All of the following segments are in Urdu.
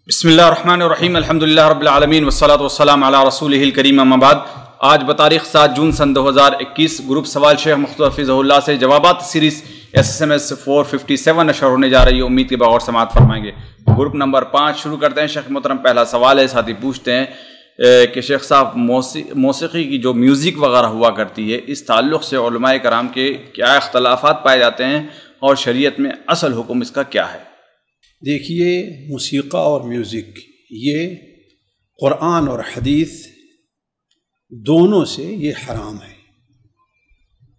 بسم اللہ الرحمن الرحیم الحمدللہ رب العالمین والصلاة والسلام علی رسولہ الکریم اما بعد۔ آج بتاریخ 7 جون سن 2021 گروپ سوال شیخ مختار حفظہ اللہ سے جوابات سیریز SMS 457 نشر ہونے جا رہی ہے، امید کے بغور سماعت فرمائیں گے۔ گروپ نمبر 5 شروع کرتے ہیں۔ شیخ محترم پہلا سوال ہے، ساتھی پوچھتے ہیں کہ شیخ صاحب موسیقی کی جو میوزک وغیرہ ہوا کرتی ہے، اس تعلق سے علماء کرام کے کیا اختلافات پائے جاتے ہیں اور شریعت میں اصل حکم اس کا کیا ہے؟ دیکھیے، موسیقی اور میوزک یہ قرآن اور حدیث دونوں سے یہ حرام ہے۔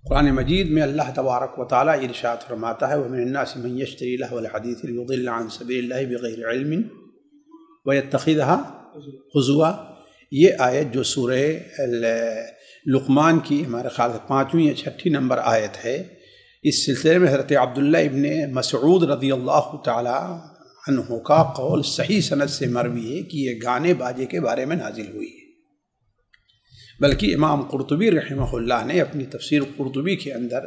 قرآن مجید میں اللہ تبارک و تعالیٰ ارشاد فرماتا ہے وَمِنَ النَّاسِ مَن يَشْتَرِي لَهْوَ الْحَدِيثِ لِيُضِلَّ عَن سَبِيلِ اللَّهِ بِغَيْرِ عِلْمٍ وَيَتَّخِذَهَا هُزُوًا۔ یہ آیت جو سورہ لقمان کی ہمارے خیال سے 5ویں یا 6 نمبر آیت ہے، اس سلسلے میں حضرت عبداللہ ابن مسعود رضی اللہ تعالی عنہ کا قول صحیح سند سے مروی ہے کہ یہ گانے باجے کے بارے میں نازل ہوئی ہے، بلکہ امام قرطبی رحمہ اللہ نے اپنی تفسیر قرطبی کے اندر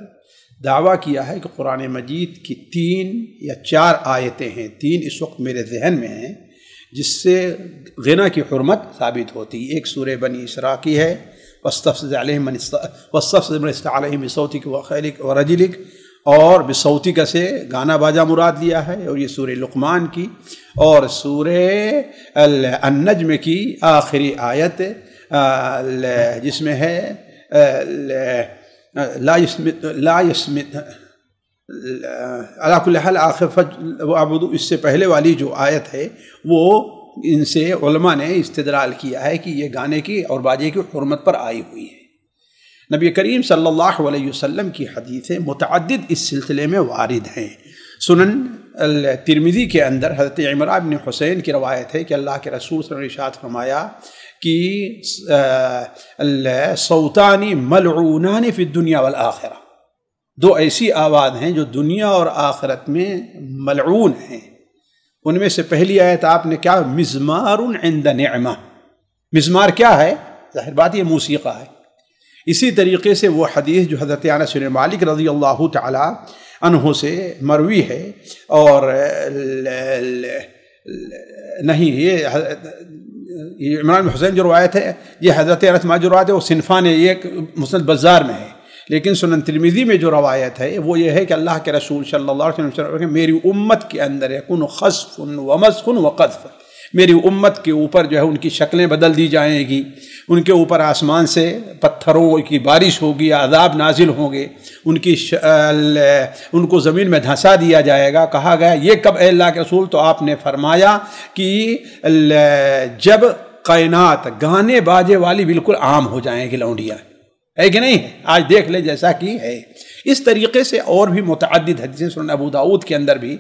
دعویٰ کیا ہے کہ قرآن مجید کی 3 یا 4 آیتیں ہیں، 3 اس وقت میرے ذہن میں ہیں، جس سے غنا کی حرمت ثابت ہوتی ہے۔ ایک سورہ بنی اسراء کی ہے، واستفزز علیہم من استطاع بصوتک وخیلک ورجلک، اور بصوتک سے گانا باجا مراد لیا ہے، اور یہ سورہ لقمان کی، اور سورہ النجم کی آخری آیت جس میں ہے لا یسمت علی کل حال آخر فاعبدوا، اس سے پہلے والی جو آیت ہے وہ ان سے علماء نے استدلال کیا ہے کہ یہ گانے کی اور باجے کی حرمت پر آئی ہوئی ہے۔ نبی کریم صلی اللہ علیہ وسلم کی حدیثیں متعدد اس سلسلے میں وارد ہیں۔ سنن ترمذی کے اندر حضرت عمران بن حسین کی روایت ہے کہ اللہ کے رسول صلی اللہ علیہ وسلم نے ارشاد فرمایا کہ صوتان ملعونان فی الدنیا والآخرہ، 2 ایسی آواز ہیں جو دنیا اور آخرت میں ملعون ہیں۔ ان میں سے پہلی آیت آپ نے کیا، مزمار عند نعمہ۔ مزمار کیا ہے؟ ظاہر بات یہ موسیقی ہے۔ اسی طریقے سے وہ حدیث جو حضرت انس بن مالک رضی اللہ تعالی عنہ سے مروی ہے، اور نہیں، یہ عمران بن حسین جو روایت ہے، یہ حضرت انس جو روایت ہے وہ صنفان ہے، یہ مسند بزار میں ہے، لیکن سنن ترمذی میں جو روایت ہے وہ یہ ہے کہ اللہ کے رسول صلی اللہ علیہ وسلم میری امت کے اندر یکون خسف و مسخ و قذف، میری امت کے اوپر جو ہے ان کی شکلیں بدل دی جائیں گی، ان کے اوپر آسمان سے پتھروں کی بارش ہوگی، عذاب نازل ہوں گے، ان کو زمین میں دھنسا دیا جائے گا۔ کہا گیا یہ کب اے اللہ کے رسول؟ تو آپ نے فرمایا کہ جب کائنات گانے باجے والی بالکل عام ہو جائیں گی، لونڈیاں ہے کہ نہیں؟ آج دیکھ لیں جیسا کہ ہے۔ اس طریقے سے اور بھی متعدد حدیثیں سنن ابو داؤد کے اندر بھی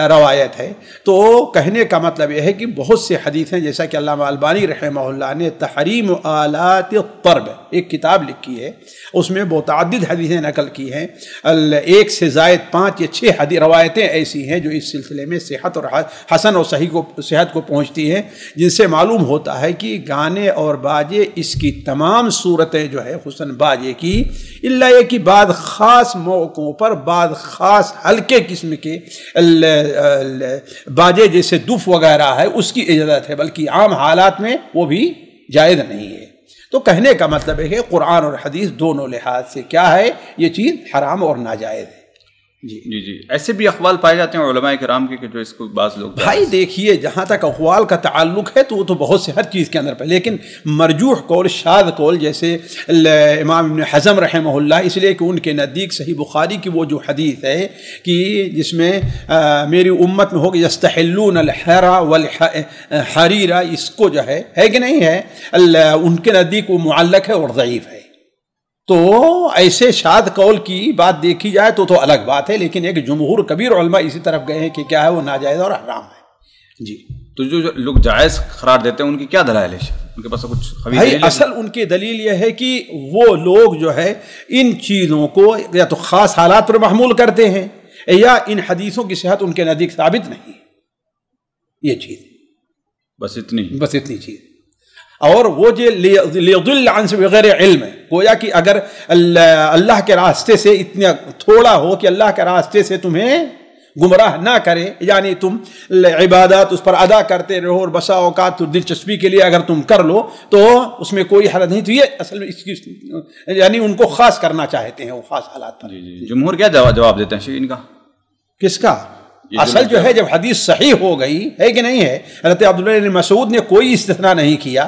روایت ہے۔ تو کہنے کا مطلب یہ ہے کہ بہت سے حدیثیں، جیسا کہ علامہ البانی رحمہ اللہ نے تحریم آلات الطرب ایک کتاب لکھی ہے، اس میں متعدد حدیثیں نقل کی ہیں، 1 سے زائد 5 یا 6 روایتیں ایسی ہیں جو اس سلسلے میں صحت اور حسن اور صحت کو پہنچتی ہیں، جن سے معلوم ہوتا ہے کہ گانے اور باجے اس کی تمام صورتیں جو ہے حسن باجے کی، اللہ یہ کہ بعض خاص موقعوں پر بعض خاص ہلکے قسم کے باجے جیسے دف وغیرہ ہے اس کی اجازت ہے، بلکہ عام حالات میں وہ بھی جائز نہیں ہے۔ تو کہنے کا مطلب ہے کہ قرآن اور حدیث دونوں لحاظ سے کیا ہے، یہ چیز حرام اور ناجائز ہے۔ جی ایسے بھی اقوال پائے جاتے ہیں علماء کرام کے کہ جو اس کو بعض لوگ بھائی دیکھیے، جہاں تک اقوال کا تعلق ہے تو وہ تو بہت سے ہر چیز کے اندر پہ، لیکن مرجوح قول، شاذ قول، جیسے امام ابن حزم رحمہ اللہ، اس لیے کہ ان کے نزدیک صحیح بخاری کی وہ جو حدیث ہے کہ جس میں میری امت میں ہوگی یستحلون الحر والحریر، اس کو جو ہے کہ نہیں ہے، ان کے نزدیک وہ معلق ہے اور ضعیف ہے۔ تو ایسے شاذ قول کی بات دیکھی جائے تو الگ بات ہے، لیکن ایک جمہور کبیر علماء اسی طرف گئے ہیں کہ کیا ہے، وہ ناجائز اور حرام ہے۔ جی تو جو لوگ جائز قرار دیتے ہیں ان کی کیا دلائل ہے؟ ان کے پاس کچھ اصل ان کی دلیل یہ ہے کہ وہ لوگ جو ہے ان چیزوں کو یا تو خاص حالات پر محمول کرتے ہیں، یا ان حدیثوں کی صحت ان کے نزدیک ثابت نہیں، یہ چیز بس اتنی چیز۔ اور وہ جو لیضل عن بغیر علم ہے، گویا کہ اگر اللہ کے راستے سے اتنا تھوڑا ہو کہ اللہ کے راستے سے تمہیں گمراہ نہ کرے، یعنی تم عبادات اس پر ادا کرتے رہو اور بسا اوقات تو دلچسپی کے لیے اگر تم کر لو تو اس میں کوئی حرج نہیں. تو یہ اصل میں اس کی یعنی ان کو خاص کرنا چاہتے ہیں وہ خاص حالات پر. جمہور کیا جواب دیتے ہیں ان کا؟ کس کا؟ اصل جو ہے جب حدیث صحیح ہو گئی ہے کہ نہیں ہے، حضرت عبداللہ بن مسعود نے کوئی استثناء نہیں کیا.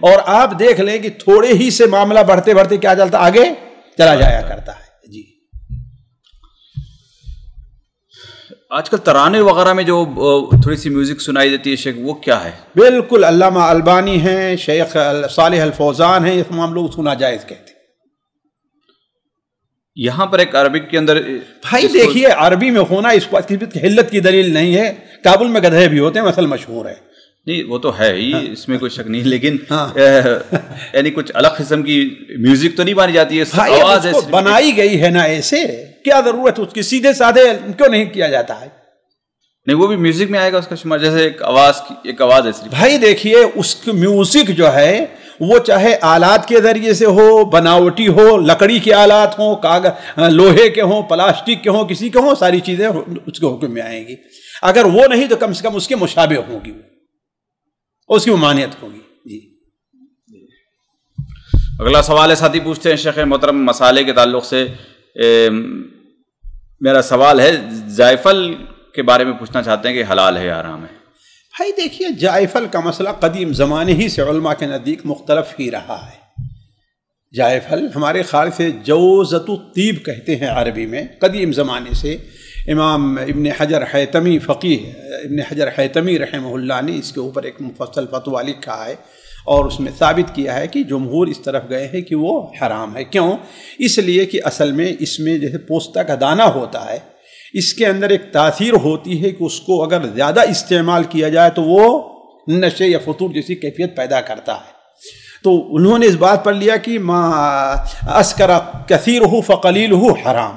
اور آپ دیکھ لیں کہ تھوڑے ہی سے معاملہ بڑھتے بڑھتے کیا چلتا آگے چلا جایا کرتا ہے. جی آج کل ترانے وغیرہ میں جو تھوڑی سی میوزک سنائی دیتی ہے شیخ، وہ کیا ہے؟ بالکل علامہ البانی ہیں، شیخ صالح الفوزان ہیں، یہ تمام لوگ سنا جائز کہتے ہیں. یہاں پر ایک عربک کے اندر بھائی دیکھیے عربی میں ہونا اس بات کی حلت کی دلیل نہیں ہے. کابل میں گدھے بھی ہوتے ہیں، مثل مشہور ہے. نہیں وہ تو ہے ہی، اس میں کوئی شک نہیں، لیکن یعنی کچھ الگ قسم کی میوزک تو نہیں مانی جاتی ہے، آواز بنائی گئی ہے نا ایسے، کیا ضرورت اس کی؟ سیدھے سادھے کیوں نہیں کیا جاتا ہے؟ نہیں وہ بھی میوزک میں آئے گا اس کا شمار، جیسے ایک آواز ہے صرف. بھائی دیکھیے اس کی میوزک جو ہے وہ چاہے آلات کے ذریعے سے ہو، بناوٹی ہو، لکڑی کے آلات ہوں، لوہے کے ہوں، پلاسٹک کے ہوں، کسی کے ہوں، ساری چیزیں اس کے حکم میں آئیں گی. اگر وہ نہیں تو کم سے کم اس کے مشابہ ہوگی، اس کی ممانعت ہوگی. جی اگلا سوال ہے، ساتھی پوچھتے ہیں شیخ محترم مسالے کے تعلق سے میرا سوال ہے، جائفل کے بارے میں پوچھنا چاہتے ہیں کہ حلال ہے یا حرام ہے؟ بھائی دیکھیے جائفل کا مسئلہ قدیم زمانے ہی سے علماء کے نزدیک مختلف ہی رہا ہے. جائفل ہمارے خیال سے جوزۃ الطیب کہتے ہیں عربی میں، قدیم زمانے سے. امام ابن حجر حیتمی فقیہ ابن حجر حیتمی رحمہ اللہ نے اس کے اوپر ایک مفصل فتویٰ لکھا ہے اور اس میں ثابت کیا ہے کہ جمہور اس طرف گئے ہیں کہ وہ حرام ہے. کیوں؟ اس لیے کہ اصل میں اس میں جیسے پوستہ کا دانہ ہوتا ہے، اس کے اندر ایک تاثیر ہوتی ہے کہ اس کو اگر زیادہ استعمال کیا جائے تو وہ نشے یا فطور جیسی کیفیت پیدا کرتا ہے. تو انہوں نے اس بات پر لیا کہ ما اسکر کثیرہ فقلیلہ حرام.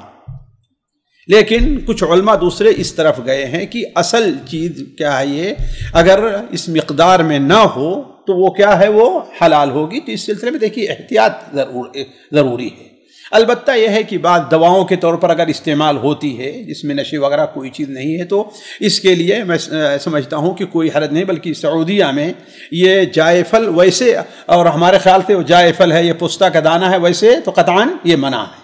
لیکن کچھ علماء دوسرے اس طرف گئے ہیں کہ اصل چیز کیا ہے، یہ اگر اس مقدار میں نہ ہو تو وہ کیا ہے، وہ حلال ہوگی. تو اس سلسلے میں دیکھیے احتیاط ضروری ہے. البتہ یہ ہے کہ بعض دواؤں کے طور پر اگر استعمال ہوتی ہے جس میں نشے وغیرہ کوئی چیز نہیں ہے تو اس کے لیے میں سمجھتا ہوں کہ کوئی حرج نہیں. بلکہ سعودیہ میں یہ جائفل ویسے، اور ہمارے خیال سے وہ جائفل ہے، یہ پستہ کا دانہ ہے، ویسے تو قطعاً یہ منع ہے.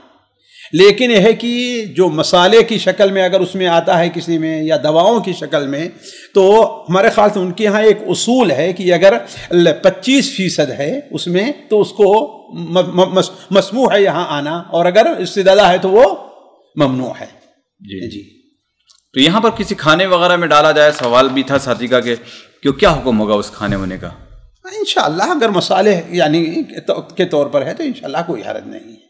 لیکن یہ ہے کہ جو مسالے کی شکل میں اگر اس میں آتا ہے کسی میں، یا دواؤں کی شکل میں، تو ہمارے خیال سے ان کے ہاں ایک اصول ہے کہ اگر 25% ہے اس میں تو اس کو مسموح ہے یہاں آنا، اور اگر اس سے زیادہ ہے تو وہ ممنوع ہے. جی تو یہاں پر کسی کھانے وغیرہ میں ڈالا جائے، سوال بھی تھا ساتھی کا کہ کیا حکم ہوگا اس کھانے ہونے کا؟ انشاءاللہ اگر مسالے یعنی کے طور پر ہے تو انشاءاللہ کوئی حرج نہیں ہے.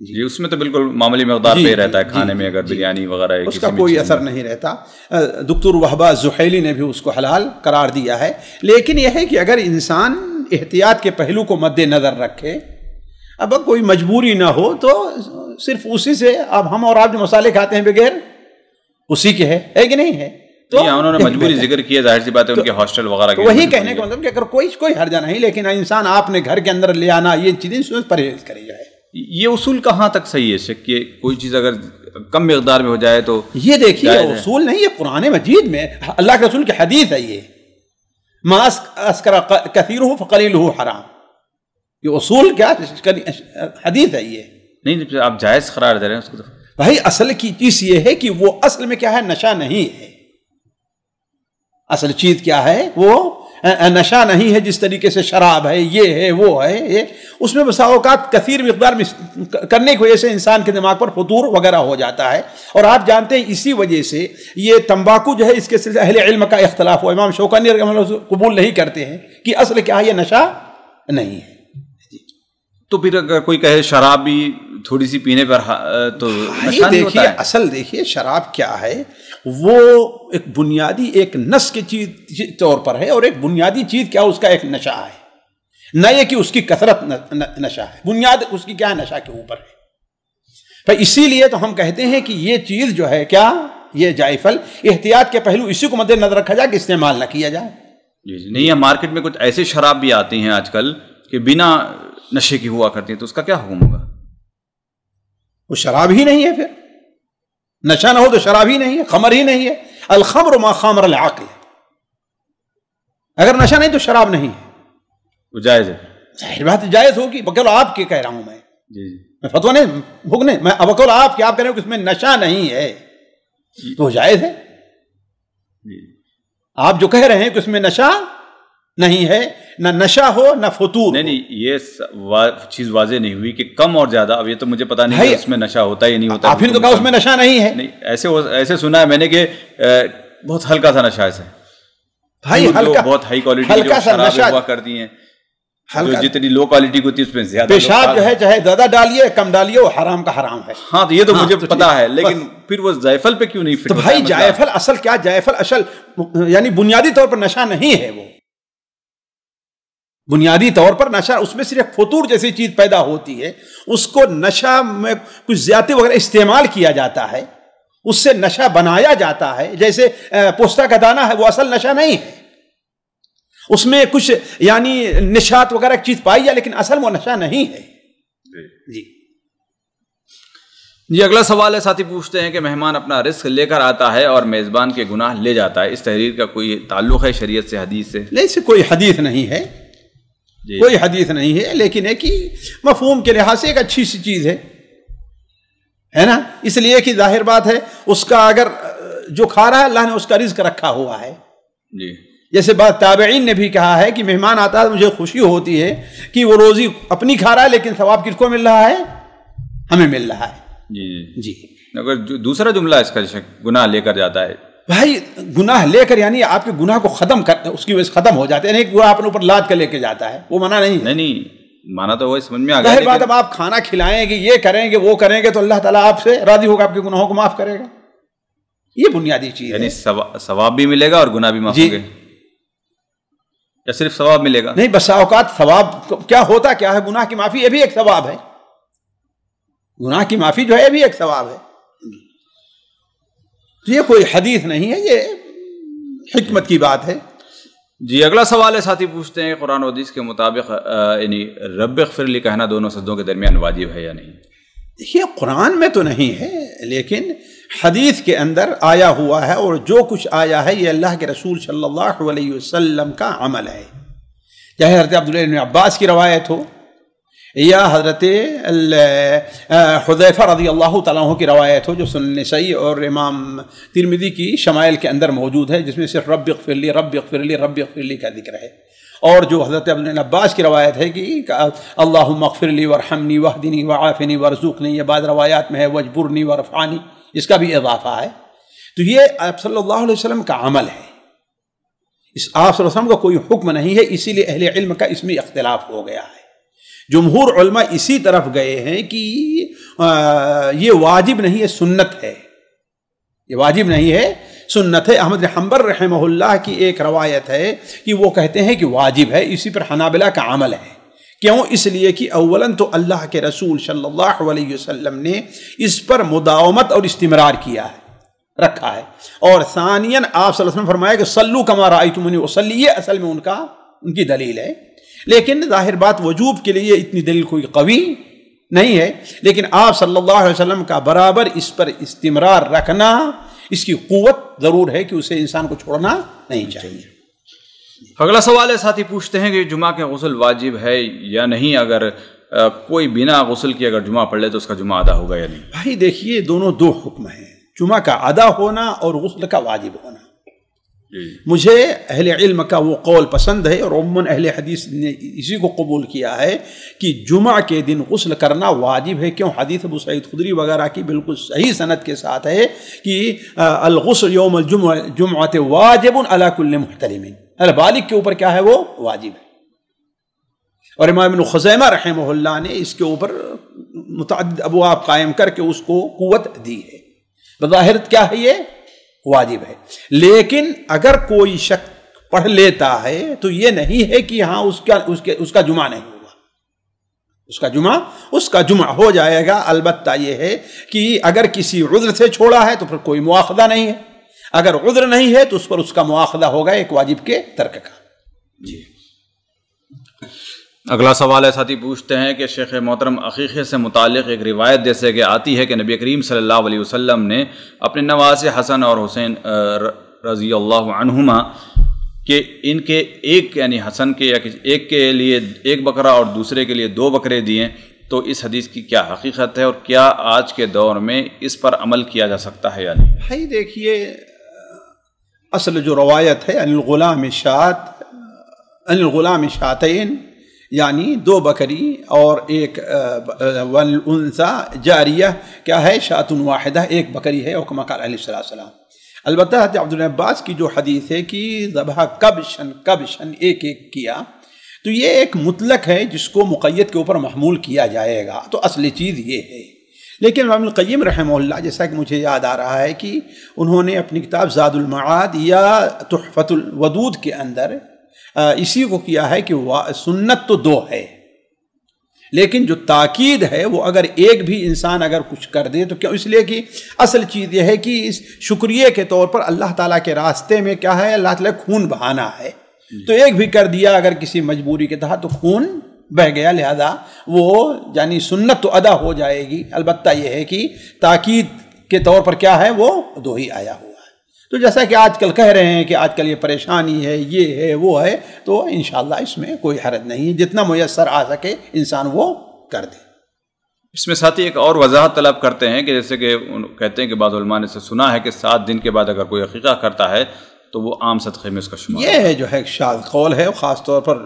جی اس میں تو بالکل معمولی مقدار پہ رہتا ہے کھانے میں، اگر بریانی وغیرہ اس کا کوئی اثر نہیں رہتا. دکتور وہبہ زحیلی نے بھی اس کو حلال قرار دیا ہے. لیکن یہ ہے کہ اگر انسان احتیاط کے پہلو کو مد نظر رکھے، اب کوئی مجبوری نہ ہو تو صرف اسی سے، اب ہم اور آپ جو مسالے کھاتے ہیں بغیر اسی کے ہے کہ نہیں ہے، تو انہوں نے مجبوری ذکر کیا، ظاہر سی بات ہے ان کے ہاسٹل وغیرہ کی. وہی کہنے کا مطلب کہ اگر کوئی حرجہ نہیں، لیکن انسان آپ نے گھر کے اندر لے آنا، یہ چیزیں پرہیز کری جائے. یہ اصول کہاں تک صحیح ہے شک کہ کوئی چیز اگر کم مقدار میں ہو جائے تو؟ یہ دیکھیے اصول نہیں، یہ قرآن مجید میں اللہ کے رسول کی حدیث ہے. یہ ما اسکر کثیرہ فقلیلہ حرام، یہ اصول کیا حدیث ہے. یہ نہیں آپ جائز قرار دے رہے ہیں اس کو. بھائی اصل کی چیز یہ ہے کہ وہ اصل میں کیا ہے، نشہ نہیں ہے. اصل چیز کیا ہے، وہ نشہ نہیں ہے. جس طریقے سے شراب ہے، یہ ہے، وہ ہے، یہ اس میں بسا اوقات کثیر مقدار میں کرنے کی وجہ سے انسان کے دماغ پر فطور وغیرہ ہو جاتا ہے. اور آپ جانتے ہیں اسی وجہ سے یہ تمباکو جو ہے، اس کے سلسلے اہل علم کا اختلاف ہوا. امام شوکانی رحمہ اللہ قبول نہیں کرتے ہیں کہ اصل کیا ہے، یہ نشہ نہیں ہے. تو پھر اگر کوئی کہے شراب بھی تھوڑی سی پینے پر تو نشہ نہیں ہوتا ہے؟ اصل دیکھیے شراب کیا ہے، وہ ایک بنیادی ایک نس کی چیز طور پر ہے، اور ایک بنیادی چیز کیا اس کا ایک نشہ ہے. نہ یہ کہ اس کی کثرت نشہ ہے، بنیاد اس کی کیا ہے، نشہ کے اوپر ہے. تو اسی لیے تو ہم کہتے ہیں کہ یہ چیز جو ہے کیا، یہ جائفل، احتیاط کے پہلو اسی کو مد نظر رکھا جائے کہ استعمال نہ کیا جائے. جی نہیں، مارکیٹ میں کچھ ایسے شراب بھی آتی ہیں آج کل کہ بنا نشے کی ہوا کرتی ہیں، تو اس کا کیا حکم ہوگا؟ وہ شراب ہی نہیں ہے. پھر نشہ نہ ہو تو شراب ہی نہیں ہے، خمر ہی نہیں ہے. الخمر ما خامر العقل. اگر نشہ نہیں تو شراب نہیں ہے. وہ جائز ہے. ظاہر بات جائز ہوگی. بقول آپ کے کہہ رہا ہوں میں. جی میں فتویٰ نہیں حکم نہیں، میں بقول آپ کے، آپ کہہ رہے ہو کہ اس میں نشہ نہیں ہے تو جائز ہے. آپ جو کہہ رہے ہیں کہ اس میں نشہ نہیں ہے، نہ نشہ ہو نہ فطور. نہیں یہ چیز واضح نہیں ہوئی کہ کم اور زیادہ. اب یہ تو مجھے پتا نہیں کہ اس میں نشہ ہوتا ہے یا نہیں ہوتا. آپ نے تو کہا اس میں نشہ نہیں ہے. نہیں، ایسے سنا ہے میں نے کہ بہت ہلکا سا نشہ ہے بھائی. ہلکا بہت ہائی کوالٹی ہلکا سا نشہ ہوا کرتی ہیں، جو جتنی لو کوالٹی کی ہوتی ہے اس میں زیادہ. پیشاب جو ہے چاہے زیادہ ڈالیے کم ڈالیے وہ حرام کا حرام ہے. ہاں تو یہ تو مجھے پتا ہے، لیکن پھر وہ جائفل پہ کیوں نہیں فٹ؟ تو بھائی جائفل اصل کیا؟ جائفل اصل یعنی بنیادی طور پر نشہ نہیں ہے. وہ بنیادی طور پر نشہ، اس میں صرف فطور جیسی چیز پیدا ہوتی ہے. اس کو نشہ میں کچھ زیادتی وغیرہ استعمال کیا جاتا ہے، اس سے نشہ بنایا جاتا ہے. جیسے پوستا کا دانہ ہے، وہ اصل نشہ نہیں ہے. اس میں کچھ یعنی نشاط وغیرہ چیز پائی جائے، لیکن اصل وہ نشہ نہیں ہے. جی اگلا سوال ہے، ساتھی پوچھتے ہیں کہ مہمان اپنا رزق لے کر آتا ہے اور میزبان کے گناہ لے جاتا ہے، اس تحریر کا کوئی تعلق ہے شریعت سے، حدیث سے؟ نہیں، اسے کوئی حدیث نہیں ہے. کوئی حدیث نہیں ہے، لیکن ایک ہی مفہوم کے لحاظ سے ایک اچھی سی چیز ہے نا. اس لیے کہ ظاہر بات ہے اس کا اگر جو کھا رہا ہے اللہ نے اس کا رزق رکھا ہوا ہے. جی جیسے بعض تابعین نے بھی کہا ہے کہ مہمان آتا ہے مجھے خوشی ہوتی ہے کہ وہ روزی اپنی کھا رہا ہے، لیکن ثواب کس کو مل رہا ہے؟ ہمیں مل رہا ہے. جی اگر دوسرا جملہ اس کا گناہ لے کر جاتا ہے، بھائی گناہ لے کر یعنی آپ کے گناہ کو ختم کر، اس کی وجہ سے ختم ہو جاتے ہیں. یعنی وہ اپنے اوپر لاد کر لے کے جاتا ہے، وہ منع نہیں ہے. نہیں مانا تو وہ سمجھ میں آ گیا. ظاہر بات اب آپ کھانا کھلائیں گے، یہ کریں گے وہ کریں گے تو اللہ تعالیٰ آپ سے راضی ہوگا، آپ کے گناہوں کو معاف کرے گا. یہ بنیادی چیز ہے. یعنی ثواب بھی ملے گا اور گناہ بھی معاف ہوں گے، یا صرف ثواب ملے گا؟ نہیں، بسا اوقات ثواب کیا ہوتا کیا ہے، گناہ کی معافی یہ بھی ایک ثواب ہے. گناہ کی معافی جو ہے یہ بھی ایک ثواب ہے. تو یہ کوئی حدیث نہیں ہے، یہ حکمت کی بات ہے. جی اگلا سوال ہے، ساتھی پوچھتے ہیں قرآن و حدیث کے مطابق یعنی رب اغفر لی کہنا دونوں سجدوں کے درمیان واجب ہے یا نہیں؟ دیکھیے قرآن میں تو نہیں ہے، لیکن حدیث کے اندر آیا ہوا ہے، اور جو کچھ آیا ہے یہ اللہ کے رسول صلی اللہ علیہ وسلم کا عمل ہے. چاہے حضرت عبداللہ بن عباس کی روایت ہو یا حضرت حذیفہ رضی اللہ تعالیٰ عنہ کی روایت ہو جو سنن نسائی اور امام ترمذی کی شمائل کے اندر موجود ہے، جس میں صرف رب اغفر لی رب اغفر لی رب اغفر لی کا ذکر ہے. اور جو حضرت عبداللہ بن عباس کی روایت ہے کہ اللہم اغفر لی وارحمنی واہدنی وعافنی وارزقنی، یہ بعض روایات میں ہے واجبرنی وارفعنی، اس کا بھی اضافہ ہے. تو یہ آپ صلی اللہ علیہ وسلم کا عمل ہے، اس آپ صلی اللہ علیہ وسلم کا کوئی حکم نہیں ہے. اسی لیے اہل علم کا اس میں اختلاف ہو گیا ہے. جمہور علماء اسی طرف گئے ہیں کہ یہ واجب نہیں ہے، سنت ہے. یہ واجب نہیں ہے، سنت ہے. احمد بن حنبل رحمہ اللہ کی ایک روایت ہے کہ وہ کہتے ہیں کہ واجب ہے. اسی پر حنابلہ کا عمل ہے. کیوں؟ اس لیے کہ اولاً تو اللہ کے رسول صلی اللہ علیہ وسلم نے اس پر مداومت اور استمرار کیا ہے، رکھا ہے. اور ثانیاً آپ صلی اللہ علیہ وسلم فرمایا کہ صلو کما رأیتمونی اصلی، یہ اصل میں ان کی دلیل ہے. لیکن ظاہر بات وجوب کے لیے اتنی دلیل کوئی قوی نہیں ہے، لیکن آپ صلی اللہ علیہ وسلم کا برابر اس پر استمرار رکھنا، اس کی قوت ضرور ہے کہ اسے انسان کو چھوڑنا نہیں چاہیے. اگلا سوال ہے، ساتھی پوچھتے ہیں کہ جمعہ کے غسل واجب ہے یا نہیں؟ اگر کوئی بنا غسل کی اگر جمعہ پڑھ لے تو اس کا جمعہ ادا ہوگا یا نہیں؟ بھائی دیکھیے دونوں دو حکم ہیں، جمعہ کا ادا ہونا اور غسل کا واجب ہونا. مجھے اہل علم کا وہ قول پسند ہے، اور عموماً اہل حدیث نے اسی کو قبول کیا ہے کہ جمعہ کے دن غسل کرنا واجب ہے. کیوں؟ حدیث ابو سعید خدری وغیرہ کی بالکل صحیح سند کے ساتھ ہے کہ الغسل یوم الجمعۃ واجب علی کل محتلم، بالغ کے اوپر کیا ہے وہ واجب ہے. اور امام ابن خزیمہ رحمہ اللہ نے اس کے اوپر متعدد ابواب قائم کر کے اس کو قوت دی ہے. بظاہر کیا ہے یہ واجب ہے. لیکن اگر کوئی شخص پڑھ لیتا ہے تو یہ نہیں ہے کہ ہاں اس کا جمعہ نہیں ہوگا، اس کا جمعہ ہو جائے گا. البتہ یہ ہے کہ اگر کسی عذر سے چھوڑا ہے تو پھر کوئی مواخذہ نہیں ہے، اگر عذر نہیں ہے تو اس پر اس کا مواخذہ ہوگا ایک واجب کے ترک کا. جی اگلا سوال ہے ساتھی پوچھتے ہیں کہ شیخ محترم عقیقے سے متعلق ایک روایت جیسے کہ آتی ہے کہ نبی کریم صلی اللہ علیہ وسلم نے اپنے نواز حسن اور حسین رضی اللہ عنہما کہ ان کے ایک یعنی حسن کے یا ایک کے لیے ایک بکرا اور دوسرے کے لیے 2 بکرے دیے، تو اس حدیث کی کیا حقیقت ہے اور کیا آج کے دور میں اس پر عمل کیا جا سکتا ہے یا نہیں؟ بھائی دیکھیے، اصل جو روایت ہے ان الغلام شاتین، یعنی 2 بکری اور ایک والانثى جاریہ کیا ہے، شات واحدہ، ایک بکری ہے، کما قال علیہ السلام۔ البتہ عبداللہ عباس کی جو حدیث ہے کہ ذبح کبشن ایک کیا، تو یہ ایک مطلق ہے جس کو مقید کے اوپر محمول کیا جائے گا، تو اصلی چیز یہ ہے۔ لیکن ابن القیم رحمہ اللہ، جیسا کہ مجھے یاد آ رہا ہے کہ انہوں نے اپنی کتاب زاد المعاد یا تحفۃ الودود کے اندر اسی کو کیا ہے کہ سنت تو 2 ہے، لیکن جو تاکید ہے وہ اگر ایک بھی انسان اگر کچھ کر دے تو کیوں، اس لیے کہ اصل چیز یہ ہے کہ اس شکریہ کے طور پر اللہ تعالیٰ کے راستے میں کیا ہے، اللہ تعالیٰ خون بہانا ہے، تو ایک بھی کر دیا اگر کسی مجبوری کے تحت تو خون بہ گیا، لہذا وہ یعنی سنت تو ادا ہو جائے گی۔ البتہ یہ ہے کہ تاکید کے طور پر کیا ہے، وہ 2 ہی آیا ہوا ہے۔ تو جیسا کہ آج کل کہہ رہے ہیں کہ آج کل یہ پریشانی ہے، یہ ہے، وہ ہے، تو انشاءاللہ اس میں کوئی حرج نہیں ہے، جتنا میسر آ سکے انسان وہ کر دے۔ اس میں ساتھی ایک اور وضاحت طلب کرتے ہیں کہ جیسے کہ کہتے ہیں کہ بعض علماء نے سے سنا ہے کہ 7 دن کے بعد اگر کوئی عقیقہ کرتا ہے تو وہ عام صدقے میں اس کا شمار، یہ جو ہے شاذ قول ہے، خاص طور پر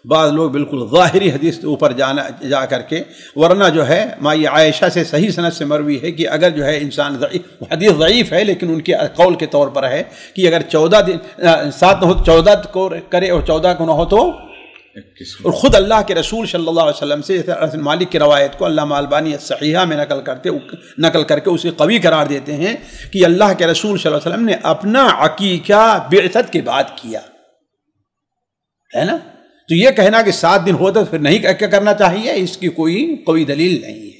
بعض لوگ بالکل ظاہری حدیث کے اوپر جا کر کے، ورنہ جو ہے مائی عائشہ سے صحیح سند سے مروی ہے کہ اگر جو ہے انسان حدیث ضعیف ہے لیکن ان کے قول کے طور پر ہے کہ اگر 14 دن 7 نہ ہو 14 کو کرے اور 14 کو نہ ہو تو 21۔ اور خود اللہ کے رسول صلی اللہ علیہ وسلم سے انس مالک کی روایت کو علامہ البانی الصحیحہ میں نقل کر کے اسے قوی قرار دیتے ہیں کہ اللہ کے رسول صلی اللہ علیہ وسلم نے اپنا عقیقہ بعثت کے بعد کیا ہے نا، تو یہ کہنا کہ 7 دن ہوتا پھر نہیں کیا کرنا چاہیے، اس کی کوئی دلیل نہیں ہے۔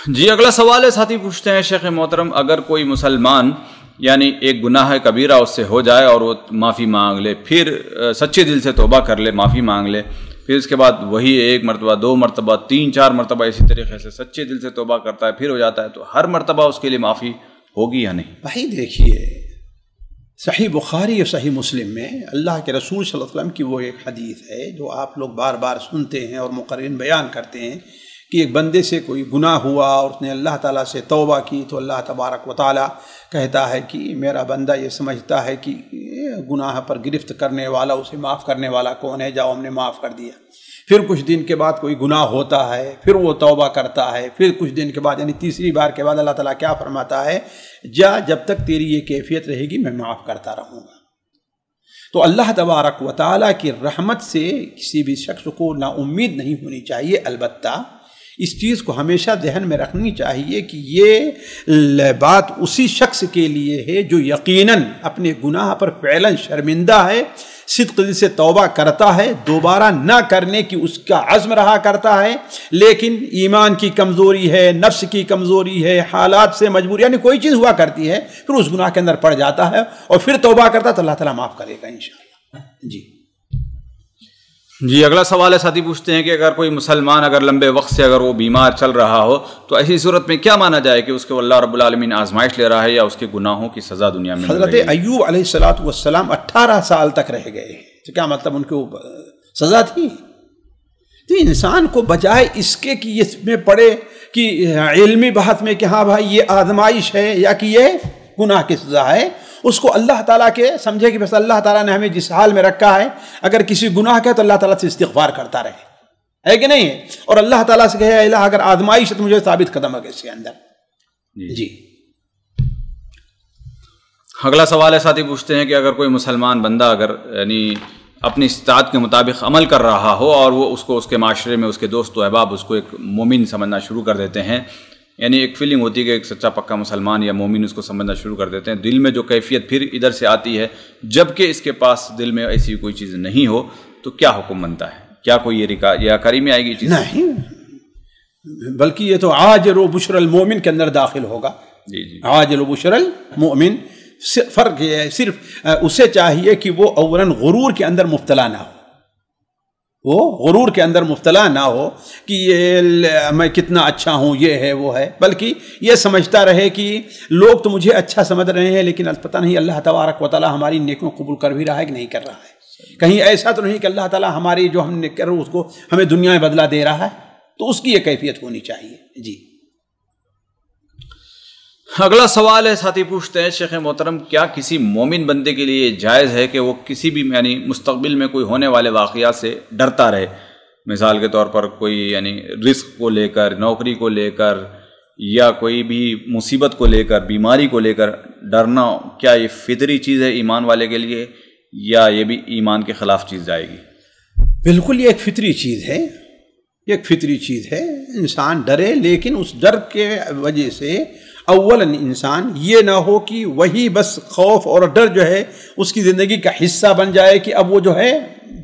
جی اگلا سوال ہے ساتھی پوچھتے ہیں شیخ محترم، اگر کوئی مسلمان یعنی ایک گناہ کبیرہ اس سے ہو جائے اور وہ معافی مانگ لے، پھر سچے دل سے توبہ کر لے، معافی مانگ لے، پھر اس کے بعد وہی 1 مرتبہ 2 مرتبہ 3 4 مرتبہ اسی طریقے سے سچے دل سے توبہ کرتا ہے، پھر ہو جاتا ہے، تو ہر مرتبہ اس کے لیے معافی ہوگی یا نہیں؟ بھائی دیکھیے، صحیح بخاری اور صحیح مسلم میں اللہ کے رسول صلی اللہ علیہ وسلم کی وہ ایک حدیث ہے جو آپ لوگ بار بار سنتے ہیں اور مقررین بیان کرتے ہیں کہ ایک بندے سے کوئی گناہ ہوا اور اس نے اللہ تعالیٰ سے توبہ کی تو اللہ تبارک و تعالیٰ کہتا ہے کہ میرا بندہ یہ سمجھتا ہے کہ گناہ پر گرفت کرنے والا، اسے معاف کرنے والا کون ہے، جاؤ ہم نے معاف کر دیا۔ پھر کچھ دن کے بعد کوئی گناہ ہوتا ہے، پھر وہ توبہ کرتا ہے، پھر کچھ دن کے بعد یعنی تیسری بار کے بعد اللہ تعالیٰ کیا فرماتا ہے، جب تک تیری یہ کیفیت رہے گی میں معاف کرتا رہوں گا۔ تو اللہ تبارک و تعالیٰ کی رحمت سے کسی بھی شخص کو نا امید نہیں ہونی چاہیے، البتہ اس چیز کو ہمیشہ ذہن میں رکھنی چاہیے کہ یہ بات اسی شخص کے لیے ہے جو یقیناً اپنے گناہ پر فعلاً شرمندہ ہے، صدق دل سے توبہ کرتا ہے، دوبارہ نہ کرنے کی اس کا عزم رہا کرتا ہے، لیکن ایمان کی کمزوری ہے، نفس کی کمزوری ہے، حالات سے مجبوری یعنی کوئی چیز ہوا کرتی ہے، پھر اس گناہ کے اندر پڑ جاتا ہے اور پھر توبہ کرتا ہے تو اللہ تعالیٰ معاف کرے گا انشاءاللہ۔ جی اگلا سوال ہے ساتھی پوچھتے ہیں کہ اگر کوئی مسلمان اگر لمبے وقت سے اگر وہ بیمار چل رہا ہو تو ایسی صورت میں کیا مانا جائے کہ اس کو اللہ رب العالمین آزمائش لے رہا ہے یا اس کے گناہوں کی سزا دنیا میں؟ حضرت ایوب علیہ السلام 18 سال تک رہ گئے، تو کیا مطلب ان کو سزا تھی؟ تو انسان کو بجائے اس کے کہ اس میں پڑے کہ علمی بحث میں کہ ہاں بھائی یہ آزمائش ہے یا کہ یہ گناہ کی سزا ہے، اس کو اللہ تعالیٰ کے سمجھے کہ بس اللہ تعالیٰ نے ہمیں جس حال میں رکھا ہے، اگر کسی گناہ کا تو اللہ تعالیٰ سے استغفار کرتا رہے، ہے کہ نہیں ہے، اور اللہ تعالیٰ سے کہے الہ اگر آزمائش ہے تو مجھے ثابت قدم ہے اس کے اندر۔ جی اگلا سوال ہے ساتھی پوچھتے ہیں کہ اگر کوئی مسلمان بندہ اگر یعنی اپنی استطاعت کے مطابق عمل کر رہا ہو اور وہ اس کو اس کے معاشرے میں اس کے دوست و احباب اس کو ایک مومن سمجھنا شروع کر دیتے ہیں، یعنی ایک فیلنگ ہوتی ہے کہ ایک سچا پکا مسلمان یا مومن اس کو سمجھنا شروع کر دیتے ہیں، دل میں جو کیفیت پھر ادھر سے آتی ہے، جبکہ اس کے پاس دل میں ایسی کوئی چیز نہیں ہو، تو کیا حکم بنتا ہے؟ کیا کوئی یہ ریاکاری میں آئے گی چیز؟ نہیں، بلکہ یہ تو عاجل و بشر المومن کے اندر داخل ہوگا۔ جی عاجل و بشر المومن فرق یہ ہے، صرف اسے چاہیے کہ وہ اولاً غرور کے اندر مبتلا نہ ہو، وہ غرور کے اندر مبتلا نہ ہو کہ یہ میں کتنا اچھا ہوں، یہ ہے وہ ہے، بلکہ یہ سمجھتا رہے کہ لوگ تو مجھے اچھا سمجھ رہے ہیں لیکن پتہ نہیں اللہ تبارک و تعالی ہماری نیکیوں قبول کر بھی رہا ہے کہ نہیں کر رہا ہے، کہیں ایسا تو نہیں کہ اللہ تعالی ہماری جو ہم نے کر اس کو ہمیں دنیا میں بدلہ دے رہا ہے، تو اس کی یہ کیفیت ہونی چاہیے۔ جی اگلا سوال ہے، ساتھی پوچھتے ہیں شیخ محترم، کیا کسی مومن بندے کے لیے جائز ہے کہ وہ کسی بھی یعنی مستقبل میں کوئی ہونے والے واقعات سے ڈرتا رہے؟ مثال کے طور پر کوئی یعنی رزق کو لے کر، نوکری کو لے کر، یا کوئی بھی مصیبت کو لے کر، بیماری کو لے کر ڈرنا، کیا یہ فطری چیز ہے ایمان والے کے لیے، یا یہ بھی ایمان کے خلاف چیز جائے گی؟ بالکل یہ ایک فطری چیز ہے، ایک فطری چیز ہے، انسان ڈرے، لیکن اس ڈر کے وجہ سے اولاً انسان یہ نہ ہو کہ وہی بس خوف اور ڈر جو ہے اس کی زندگی کا حصہ بن جائے کہ اب وہ جو ہے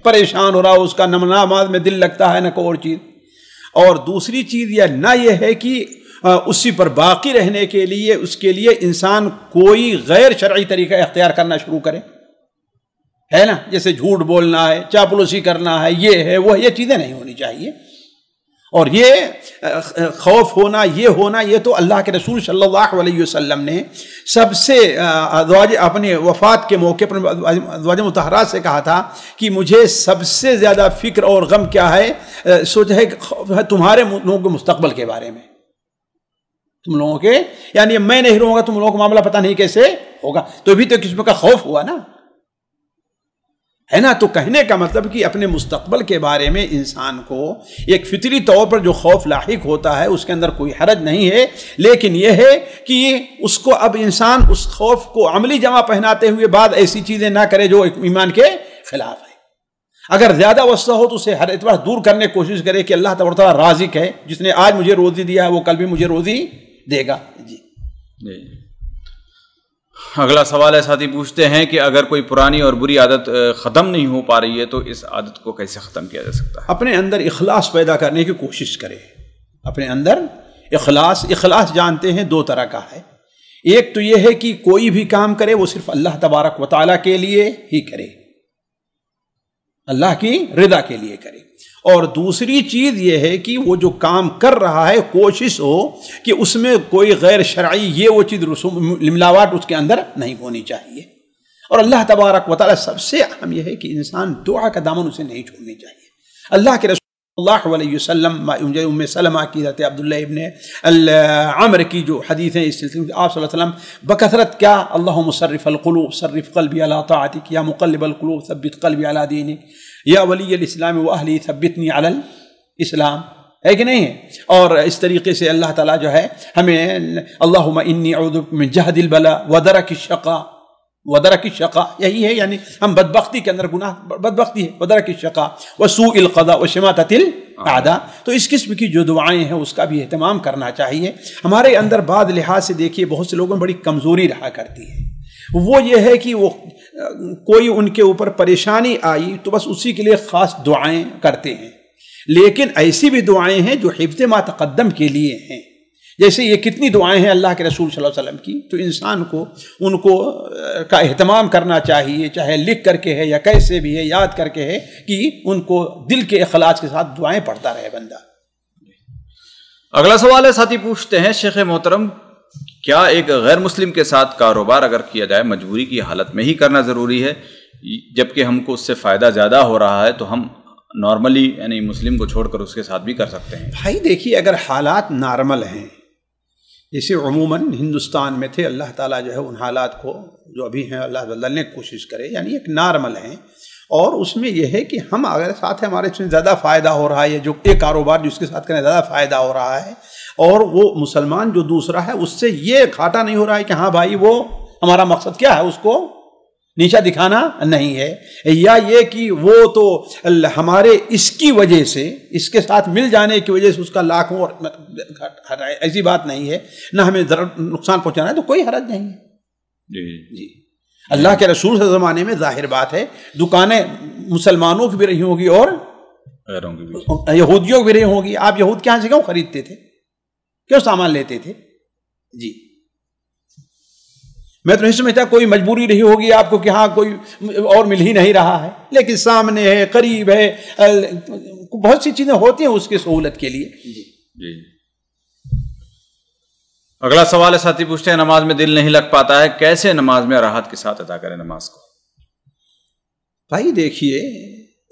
پریشان ہو رہا ہو، اس کا نہ نماز میں دل لگتا ہے نہ کوئی اور چیز، اور دوسری چیز یہ نہ یہ ہے کہ اسی پر باقی رہنے کے لیے اس کے لیے انسان کوئی غیر شرعی طریقہ اختیار کرنا شروع کرے، ہے نا، جیسے جھوٹ بولنا ہے، چاپلوسی کرنا ہے، یہ ہے وہ، یہ چیزیں نہیں ہونی چاہیے۔ اور یہ خوف ہونا، یہ ہونا، یہ تو اللہ کے رسول صلی اللہ علیہ وسلم نے سب سے اپنے وفات کے موقع پر ازواج مطہرات سے کہا تھا کہ مجھے سب سے زیادہ فکر اور غم کیا ہے، سوچ ہے تمہارے لوگوں کے مستقبل کے بارے میں، تم لوگوں کے، یعنی میں نہیں رہوں گا، تم لوگوں کا معاملہ پتہ نہیں کیسے ہوگا، تو بھی تو قسم کا خوف ہوا نا، ہے نا۔ تو کہنے کا مطلب کہ اپنے مستقبل کے بارے میں انسان کو ایک فطری طور پر جو خوف لاحق ہوتا ہے اس کے اندر کوئی حرج نہیں ہے، لیکن یہ ہے کہ اس کو اب انسان اس خوف کو عملی جمع پہناتے ہوئے بعد ایسی چیزیں نہ کرے جو ایمان کے خلاف ہے۔ اگر زیادہ وسع ہو تو اسے ہر اعتبار دور کرنے کی کوشش کرے کہ اللہ تبارک و تعالیٰ رازق ہے، جس نے آج مجھے روزی دیا ہے وہ کل بھی مجھے روزی دے گا۔ جی اگلا سوال ہے، ساتھی پوچھتے ہیں کہ اگر کوئی پرانی اور بری عادت ختم نہیں ہو پا رہی ہے تو اس عادت کو کیسے ختم کیا جا سکتا ہے؟ اپنے اندر اخلاص پیدا کرنے کی کوشش کرے، اپنے اندر اخلاص جانتے ہیں دو طرح کا ہے، ایک تو یہ ہے کہ کوئی بھی کام کرے وہ صرف اللہ تبارک و تعالیٰ کے لیے ہی کرے، اللہ کی رضا کے لیے کرے، اور دوسری چیز یہ ہے کہ وہ جو کام کر رہا ہے کوشش ہو کہ اس میں کوئی غیر شرعی یہ وہ چیز ملاوٹ اس کے اندر نہیں ہونی چاہیے، اور اللہ تبارک و تعالیٰ سب سے اہم یہ ہے کہ انسان دعا کا دامن اسے نہیں چھوڑنی چاہیے۔ اللہ کے رسول اللہ علیہ وسلم ام سلمہ کی حضرت عبداللہ ابن عمر کی جو حدیث ہیں اس سلسلے میں آپ صلی اللہ علیہ وسلم بکثرت کیا، اللہم مصرف القلوب صرف قلبی علی طاعتک، یا مقلب القلوب ثبت قلبی علی دینک، یا ولی الاسلام واہلی ثبتنی علی الاسلام، ہے کہ نہیں ہے؟ اور اس طریقے سے اللہ تعالیٰ جو ہے ہمیں اللہم انی اعوذ بک من جہد البلاء ودرک الشقاء، ودرک الشقاء یہی ہے، یعنی ہم بدبختی کے اندر گناہ بدبختی ہے، ودرک الشقاء وسوء القضاء وشماتۃ الاعداء، تو اس قسم کی جو دعائیں ہیں اس کا بھی اہتمام کرنا چاہیے۔ ہمارے اندر بعض لحاظ سے دیکھیے بہت سے لوگوں میں بڑی کمزوری رہا کرتی ہے، وہ یہ ہے کہ وہ کوئی ان کے اوپر پریشانی آئی تو بس اسی کے لیے خاص دعائیں کرتے ہیں، لیکن ایسی بھی دعائیں ہیں جو حفظ ما تقدم کے لیے ہیں، جیسے یہ کتنی دعائیں ہیں اللہ کے رسول صلی اللہ علیہ وسلم کی، تو انسان کو ان کو کا اہتمام کرنا چاہیے، چاہے لکھ کر کے ہے یا کیسے بھی ہے، یاد کر کے ہے، کہ ان کو دل کے اخلاص کے ساتھ دعائیں پڑھتا رہے بندہ۔ اگلا سوال ہے، ساتھی پوچھتے ہیں شیخ محترم، کیا ایک غیر مسلم کے ساتھ کاروبار اگر کیا جائے مجبوری کی حالت میں ہی کرنا ضروری ہے، جبکہ ہم کو اس سے فائدہ زیادہ ہو رہا ہے، تو ہم نارملی یعنی مسلم کو چھوڑ کر اس کے ساتھ بھی کر سکتے ہیں؟ بھائی دیکھیے، اگر حالات نارمل ہیں، جیسے عموماً ہندوستان میں تھے، اللہ تعالیٰ جو ہے ان حالات کو جو ابھی ہیں اللہ بدلنے کی کوشش کرے، یعنی ایک نارمل ہیں، اور اس میں یہ ہے کہ ہم اگر ساتھ ہمارے اس میں زیادہ فائدہ ہو رہا ہے، جو ایک کاروبار جس کے ساتھ کرنے زیادہ فائدہ ہو رہا ہے، اور وہ مسلمان جو دوسرا ہے اس سے یہ گھاٹا نہیں ہو رہا ہے کہ ہاں بھائی وہ ہمارا مقصد کیا ہے، اس کو نیچا دکھانا نہیں ہے، یا یہ کہ وہ تو ہمارے اس کی وجہ سے، اس کے ساتھ مل جانے کی وجہ سے اس کا لاکھوں، ایسی بات نہیں ہے، نہ ہمیں نقصان پہنچانا ہے، تو کوئی حرج نہیں ہے۔ جی اللہ کے رسول کے زمانے میں ظاہر بات ہے دکانیں مسلمانوں کی بھی رہی ہوگی اور یہودیوں کی بھی رہی ہوگی، آپ یہود کے یہاں سے کیوں خریدتے تھے، کیوں سامان لیتے تھے؟ جی میں تو نہیں سمجھتا کوئی مجبوری رہی ہوگی آپ کو کہ ہاں کوئی اور مل ہی نہیں رہا ہے، لیکن سامنے ہے، قریب ہے، بہت سی چیزیں ہوتی ہیں اس کی سہولت کے لیے۔ جی اگلا سوال ہے، ساتھی پوچھتے ہیں نماز میں دل نہیں لگ پاتا ہے، کیسے نماز میں راحت کے ساتھ ادا کریں نماز کو؟ بھائی دیکھیے،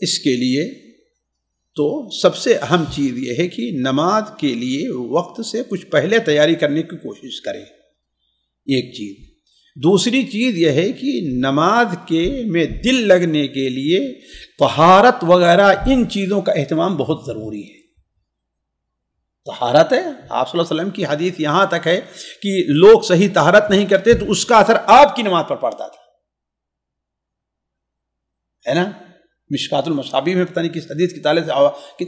اس کے لیے تو سب سے اہم چیز یہ ہے کہ نماز کے لیے وقت سے کچھ پہلے تیاری کرنے کی کوشش کریں، ایک چیز۔ دوسری چیز یہ ہے کہ نماز میں دل لگنے کے لیے طہارت وغیرہ ان چیزوں کا اہتمام بہت ضروری ہے۔ طہارت ہے، آپ صلی اللہ علیہ وسلم کی حدیث یہاں تک ہے کہ لوگ صحیح طہارت نہیں کرتے تو اس کا اثر آپ کی نماز پر پڑتا تھا، ہے نا؟ مشکات المصابیح میں پتہ نہیں کس حدیث کے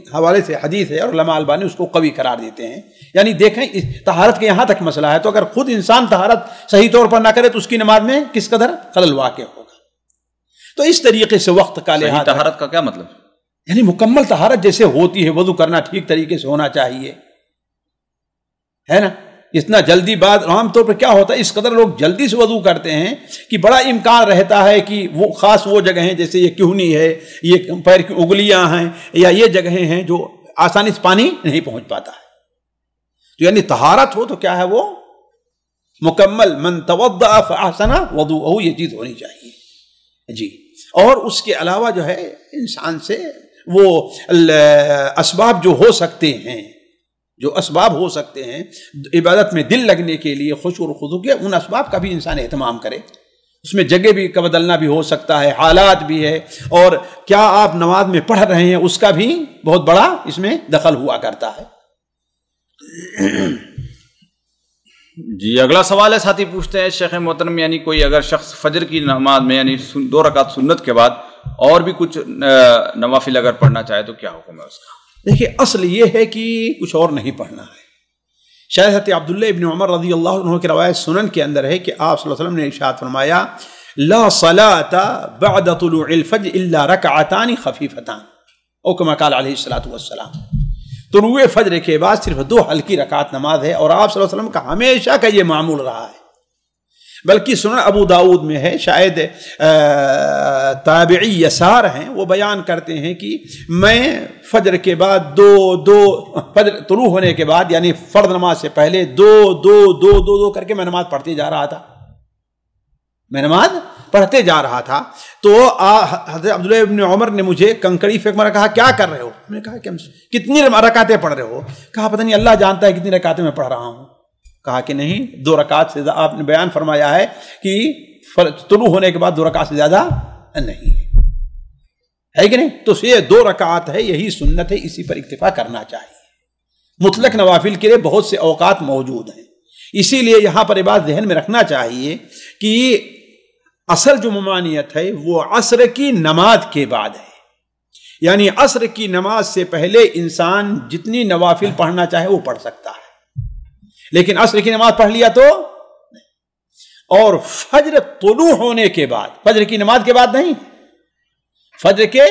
حوالے سے حدیث ہے، اور علامہ البانی اس کو قوی قرار دیتے ہیں۔ یعنی دیکھیں طہارت کے یہاں تک مسئلہ ہے، تو اگر خود انسان طہارت صحیح طور پر نہ کرے تو اس کی نماز میں کس قدر خلل واقع ہوگا۔ تو اس طریقے سے وقت کا لحاظ، طہارت کا کیا مطلب؟ یعنی مکمل طہارت جیسے ہوتی ہے، وضو کرنا ٹھیک طریقے سے ہونا چاہیے، ہے نا؟ اتنا جلدی بعد عام طور پر کیا ہوتا ہے، اس قدر لوگ جلدی سے وضو کرتے ہیں کہ بڑا امکان رہتا ہے کہ وہ خاص وہ جگہ ہیں جیسے یہ کہنی ہے، یہ پیر کی انگلیاں ہیں، یا یہ جگہیں ہیں جو آسانی سے پانی نہیں پہنچ پاتا ہے۔ تو یعنی طہارت ہو تو کیا ہے، وہ مکمل، من توضأ فأحسن وضوءه، یہ چیز ہونی چاہیے جی۔ اور اس کے علاوہ جو ہے انسان سے وہ اسباب جو ہو سکتے ہیں، جو اسباب ہو سکتے ہیں عبادت میں دل لگنے کے لیے، خشوع و خضوع کے، ان اسباب کا بھی انسان اہتمام کرے۔ اس میں جگہ بھی کا بدلنا بھی ہو سکتا ہے، حالات بھی ہے، اور کیا آپ نماز میں پڑھ رہے ہیں اس کا بھی بہت بڑا اس میں دخل ہوا کرتا ہے۔ جی اگلا سوال ہے، ساتھی پوچھتے ہیں شیخ محترم، یعنی کوئی اگر شخص فجر کی نماز میں یعنی 2 رکعت سنت کے بعد اور بھی کچھ نوافل اگر پڑھنا چاہے تو کیا حکم ہے اس کا؟ دیکھیے اصل یہ ہے کہ کچھ اور نہیں پڑھنا ہے۔ شاید حضرت عبداللہ ابن عمر رضی اللہ عنہ کی روایت سنن کے اندر ہے کہ آپ صلی اللہ علیہ وسلم نے ارشاد فرمایا، لا صلاة بعد طلوع الفجر الا رکعتان خفیفتان، او کما قال علیہ الصلوۃ والسلام۔ طلوع فجر کے بعد صرف 2 ہلکی رکعت نماز ہے، اور آپ صلی اللہ علیہ وسلم کا ہمیشہ کا یہ معمول رہا ہے۔ بلکہ سنن ابو داؤد میں ہے، شاید تابعی یسار ہیں، وہ بیان کرتے ہیں کہ میں فجر کے بعد فجر طلوع ہونے کے بعد یعنی فرض نماز سے پہلے 2 کر کے میں نماز پڑھتے جا رہا تھا، تو حضرت عبداللہ ابن عمر نے مجھے کنکڑی پھینک مارا، کہا کیا کر رہے ہو؟ میں نے کہا کہ کتنی رکعتیں پڑھ رہے ہو؟ کہا پتہ نہیں، اللہ جانتا ہے کتنی رکعتیں میں پڑھ رہا ہوں۔ کہا کہ نہیں، 2 رکعت سے آپ نے بیان فرمایا ہے کہ طلوع ہونے کے بعد 2 رکعت سے زیادہ نہیں ہے کہ نہیں؟ تو یہ 2 رکعت ہے، یہی سنت ہے، اسی پر اکتفا کرنا چاہیے۔ مطلق نوافل کے لیے بہت سے اوقات موجود ہیں، اسی لیے یہاں پر یہ بات ذہن میں رکھنا چاہیے کہ اصل جو ممانعت ہے وہ عصر کی نماز کے بعد ہے، یعنی عصر کی نماز سے پہلے انسان جتنی نوافل پڑھنا چاہے وہ پڑھ سکتا ہے، لیکن عصر کی نماز پڑھ لیا تو نہیں۔ اور فجر طلوع ہونے کے بعد، فجر کی نماز کے بعد نہیں، فجر کے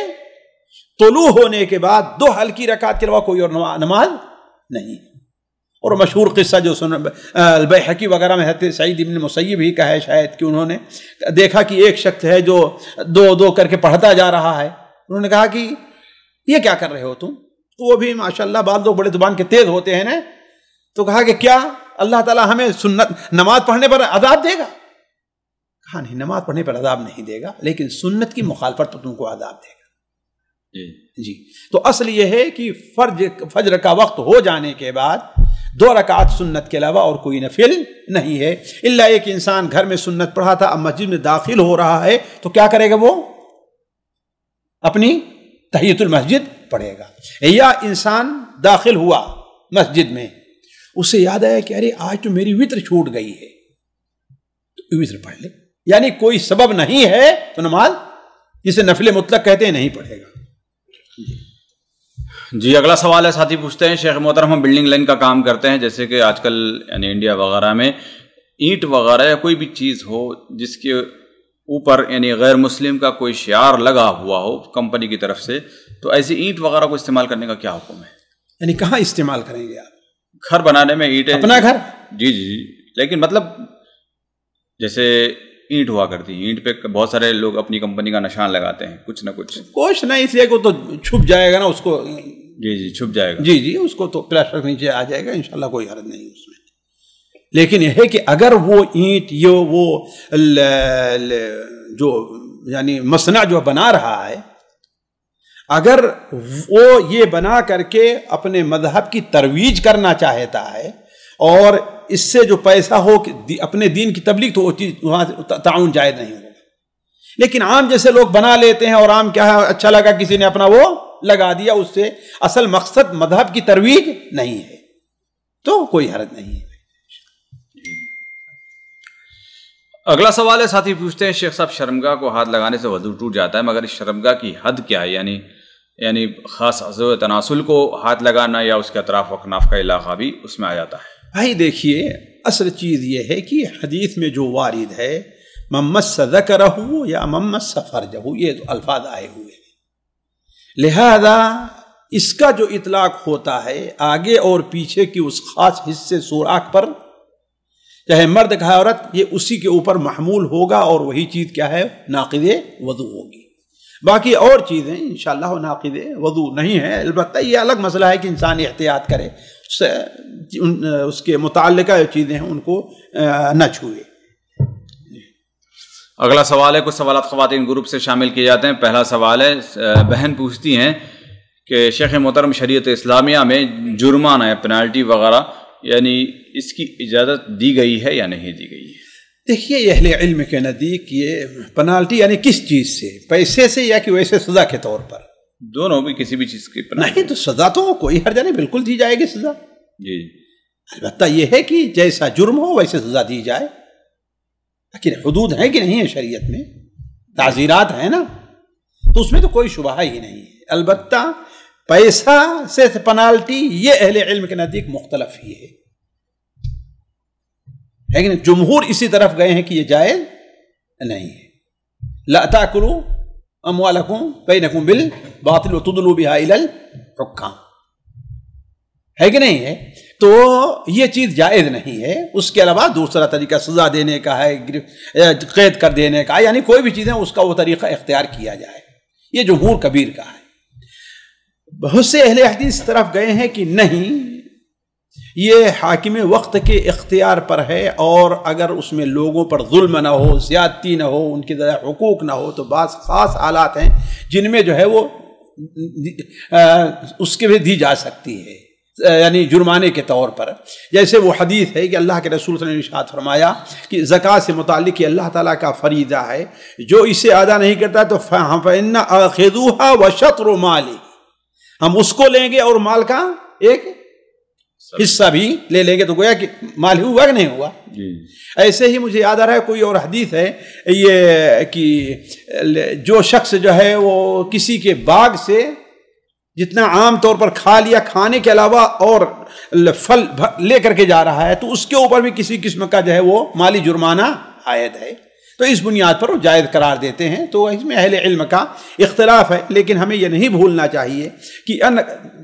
طلوع ہونے کے بعد 2 ہلکی رکعت کے علاوہ کوئی اور نماز نہیں۔ اور مشہور قصہ جو البیہقی وغیرہ میں حضرت سعید بن مسیب ہی کا ہے شاید، کہ انہوں نے دیکھا کہ ایک شخص ہے جو 2 کر کے پڑھتا جا رہا ہے، انہوں نے کہا کہ یہ کیا کر رہے ہو تم؟ وہ بھی ماشاءاللہ بعض لوگ بڑے زبان کے تیز ہوتے ہیں نا، تو کہا کہ کیا اللہ تعالیٰ ہمیں سنت نماز پڑھنے پر عذاب دے گا؟ کہا نہیں، نماز پڑھنے پر عذاب نہیں دے گا، لیکن سنت کی مخالفت پر تم کو عذاب دے گا۔ جی تو اصل یہ ہے کہ فجر کا وقت ہو جانے کے بعد 2 رکعت سنت کے علاوہ اور کوئی نفل نہیں ہے، الا ایک انسان گھر میں سنت پڑھا تھا، اب مسجد میں داخل ہو رہا ہے تو کیا کرے گا؟ وہ اپنی تحیۃ المسجد پڑھے گا۔ یا انسان داخل ہوا مسجد میں، اسے یاد آیا کہ ارے آج تو میری وتر چھوٹ گئی ہے، تو وتر پڑھ لے، یعنی کوئی سبب نہیں ہے تو نماز جسے نفل مطلق کہتے ہیں نہیں پڑھے گا۔ جی اگلا سوال ہے، ساتھی پوچھتے ہیں شیخ محترم، ہم بلڈنگ لائن کا کام کرتے ہیں، جیسے کہ آج کل یعنی انڈیا وغیرہ میں اینٹ وغیرہ یا کوئی بھی چیز ہو جس کے اوپر یعنی غیر مسلم کا کوئی شعار لگا ہوا ہو کمپنی کی طرف سے، تو ایسی اینٹ وغیرہ کو استعمال کرنے کا کیا حکم ہے؟ یعنی کہاں استعمال کریں گے آپ؟ گھر بنانے میں اینٹیں، اپنا گھر؟ جی، لیکن مطلب جیسے اینٹ ہوا کرتی ہے، اینٹ پہ بہت سارے لوگ اپنی کمپنی کا نشان لگاتے ہیں، کچھ نہ کچھ نہیں، اس لیے کہ تو چھپ جائے گا نا اس کو، جی چھپ جائے گا، جی اس کو تو پلاسٹر نیچے آ جائے گا، انشاءاللہ کوئی حرج نہیں اس میں۔ لیکن یہ ہے کہ اگر وہ اینٹ وہ جو یعنی مصنع جو بنا رہا ہے، اگر وہ یہ بنا کر کے اپنے مذہب کی ترویج کرنا چاہتا ہے اور اس سے جو پیسہ ہو اپنے دین کی تبلیغ، تو وہ چیز وہاں تعاون جائز نہیں ہوگا۔ لیکن عام جیسے لوگ بنا لیتے ہیں، اور عام کیا ہے، اچھا لگا کسی نے اپنا وہ لگا دیا، اس سے اصل مقصد مذہب کی ترویج نہیں ہے، تو کوئی حرج نہیں ہے۔ اگلا سوال ہے، ساتھی پوچھتے ہیں شیخ صاحب شرمگاہ کو ہاتھ لگانے سے وضو ٹوٹ جاتا ہے، مگر اس شرمگاہ کی حد کیا ہے؟ یعنی خاص عضو تناسل کو ہاتھ لگانا یا اس کے اطراف و اکناف کا علاقہ بھی اس میں آ جاتا ہے؟ بھائی دیکھیے، اصل چیز یہ ہے کہ حدیث میں جو وارد ہے، ممس ذکرہ یا ممس فرجہ، یہ جو الفاظ آئے ہوئے ہیں، لہذا اس کا جو اطلاق ہوتا ہے آگے اور پیچھے کی اس خاص حصے سوراخ پر، چاہے مرد کا عورت، یہ اسی کے اوپر محمول ہوگا، اور وہی چیز کیا ہے، ناقض وضو ہوگی۔ باقی اور چیزیں انشاءاللہ ناقض وضو نہیں ہے، البتہ یہ الگ مسئلہ ہے کہ انسان احتیاط کرے، اس کے متعلقہ جو چیزیں ہیں ان کو نہ چھوئے۔ اگلا سوال ہے، کچھ سوالات خواتین گروپ سے شامل کیے جاتے ہیں۔ پہلا سوال ہے، بہن پوچھتی ہیں کہ شیخ محترم، شریعت اسلامیہ میں جرمانہ ہے، پینالٹی وغیرہ، یعنی اس کی اجازت دی گئی ہے یا نہیں دی گئی ہے؟ دیکھیے، اہل علم کے نزدیک یہ پنالٹی یعنی کس چیز سے، پیسے سے یا کہ ویسے سزا کے طور پر؟ دونوں بھی، کسی بھی چیز کی نہیں، تو سزا تو کوئی حرج نہیں، بالکل دی جائے گی سزا۔ جی، البتہ یہ ہے کہ جیسا جرم ہو ویسے سزا دی جائے، لیکن حدود ہیں کہ نہیں ہے شریعت میں، تعزیرات ہیں نا، تو اس میں تو کوئی شبہ ہی نہیں ہے۔ البتہ پیسہ سے پنالٹی، یہ اہل علم کے نزدیک مختلف ہی ہے، لیکن جمہور اسی طرف گئے ہیں کہ یہ جائز نہیں ہے۔ لا تاکلوا اموالکم بینکم بالباطل وتدلوا بها الى الحکام، ہے کہ نہیں ہے؟ تو یہ چیز جائز نہیں ہے۔ اس کے علاوہ دوسرا طریقہ سزا دینے کا ہے، قید کر دینے کا، یعنی کوئی بھی چیزیں اس کا وہ طریقہ اختیار کیا جائے، یہ جمہور کبیر کا ہے۔ بہت سے اہل حدیث اس طرف گئے ہیں کہ نہیں، یہ حاکم وقت کے اختیار پر ہے، اور اگر اس میں لوگوں پر ظلم نہ ہو، زیادتی نہ ہو، ان کے ذرا حقوق نہ ہو، تو بعض خاص حالات ہیں جن میں جو ہے وہ اس کے بھی دی جا سکتی ہے، یعنی جرمانے کے طور پر۔ جیسے وہ حدیث ہے کہ اللہ کے رسول صلی اللہ علیہ وسلم نے ارشاد فرمایا کہ زکوٰۃ سے متعلق یہ اللہ تعالیٰ کا فریضہ ہے، جو اسے ادا نہیں کرتا تو فَإِنَّ آخِذُوهَا وَشَطْرُ مَالِ، ہم اس کو لیں گے اور مال کا ایک حصہ بھی لے لیں گے، تو گویا کہ مال ہوا کہ نہیں ہوا۔ ایسے ہی مجھے یاد آ رہا ہے، کوئی اور حدیث ہے یہ کہ جو شخص جو ہے وہ کسی کے باغ سے جتنا عام طور پر کھا لیا، کھانے کے علاوہ اور پھل لے کر کے جا رہا ہے، تو اس کے اوپر بھی کسی قسم کا جو ہے وہ مالی جرمانہ عائد ہے، تو اس بنیاد پر وہ جائز قرار دیتے ہیں۔ تو اس میں اہل علم کا اختلاف ہے، لیکن ہمیں یہ نہیں بھولنا چاہیے کہ ان